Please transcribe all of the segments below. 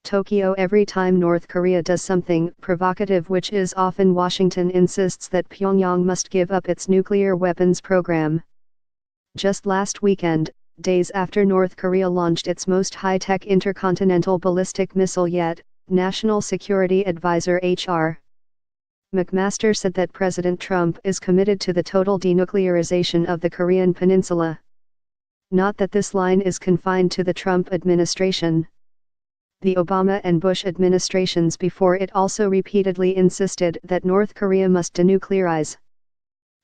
Tokyo. Every time North Korea does something provocative, which is often, Washington insists that Pyongyang must give up its nuclear weapons program. Just last weekend, days after North Korea launched its most high-tech intercontinental ballistic missile yet, National Security Advisor H.R. McMaster said that President Trump is committed to the total denuclearization of the Korean Peninsula. Not that this line is confined to the Trump administration. The Obama and Bush administrations before it also repeatedly insisted that North Korea must denuclearize.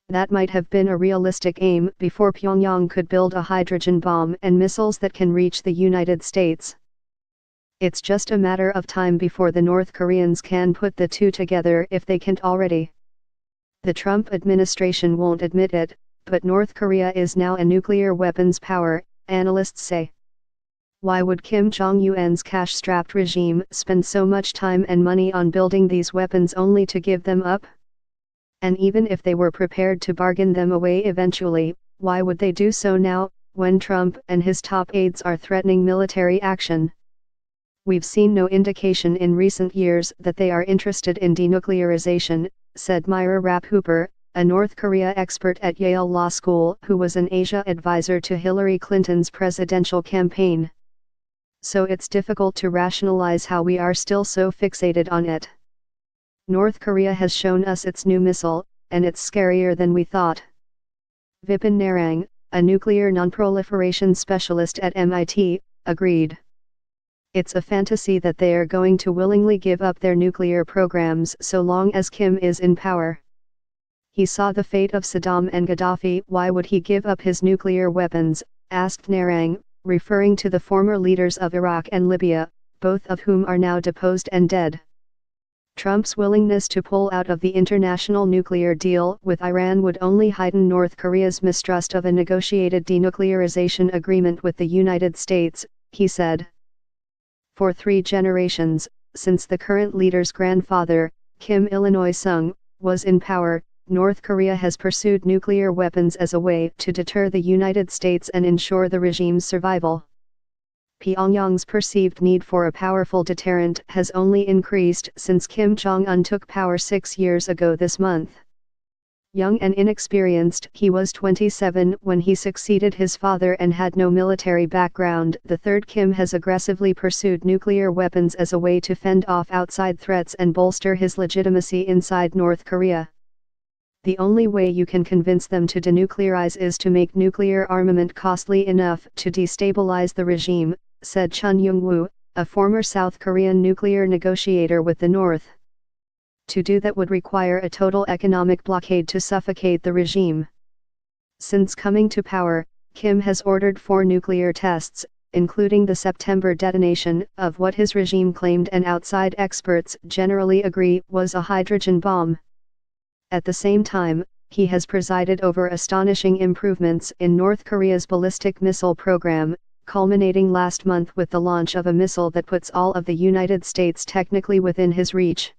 That might have been a realistic aim before Pyongyang could build a hydrogen bomb and missiles that can reach the United States. It's just a matter of time before the North Koreans can put the two together if they can't already. The Trump administration won't admit it, but North Korea is now a nuclear weapons power, analysts say. Why would Kim Jong-un's cash-strapped regime spend so much time and money on building these weapons only to give them up? And even if they were prepared to bargain them away eventually, why would they do so now, when Trump and his top aides are threatening military action? We've seen no indication in recent years that they are interested in denuclearization, said Myra Rapp-Hooper, a North Korea expert at Yale Law School who was an Asia advisor to Hillary Clinton's presidential campaign. So it's difficult to rationalize how we are still so fixated on it. North Korea has shown us its new missile, and it's scarier than we thought. Vipin Narang, a nuclear nonproliferation specialist at MIT, agreed. It's a fantasy that they are going to willingly give up their nuclear programs so long as Kim is in power. He saw the fate of Saddam and Gaddafi. Why would he give up his nuclear weapons, asked Narang, referring to the former leaders of Iraq and Libya, both of whom are now deposed and dead. Trump's willingness to pull out of the international nuclear deal with Iran would only heighten North Korea's mistrust of a negotiated denuclearization agreement with the United States, he said. For 3 generations, since the current leader's grandfather, Kim Il-sung, was in power, North Korea has pursued nuclear weapons as a way to deter the United States and ensure the regime's survival. Pyongyang's perceived need for a powerful deterrent has only increased since Kim Jong-un took power 6 years ago this month. Young and inexperienced, he was 27 when he succeeded his father and had no military background. The third Kim has aggressively pursued nuclear weapons as a way to fend off outside threats and bolster his legitimacy inside North Korea. The only way you can convince them to denuclearize is to make nuclear armament costly enough to destabilize the regime, said Chun Young-woo, a former South Korean nuclear negotiator with the North. To do that would require a total economic blockade to suffocate the regime. Since coming to power, Kim has ordered 4 nuclear tests, including the September detonation of what his regime claimed and outside experts generally agree was a hydrogen bomb. At the same time, he has presided over astonishing improvements in North Korea's ballistic missile program, culminating last month with the launch of a missile that puts all of the United States technically within his reach.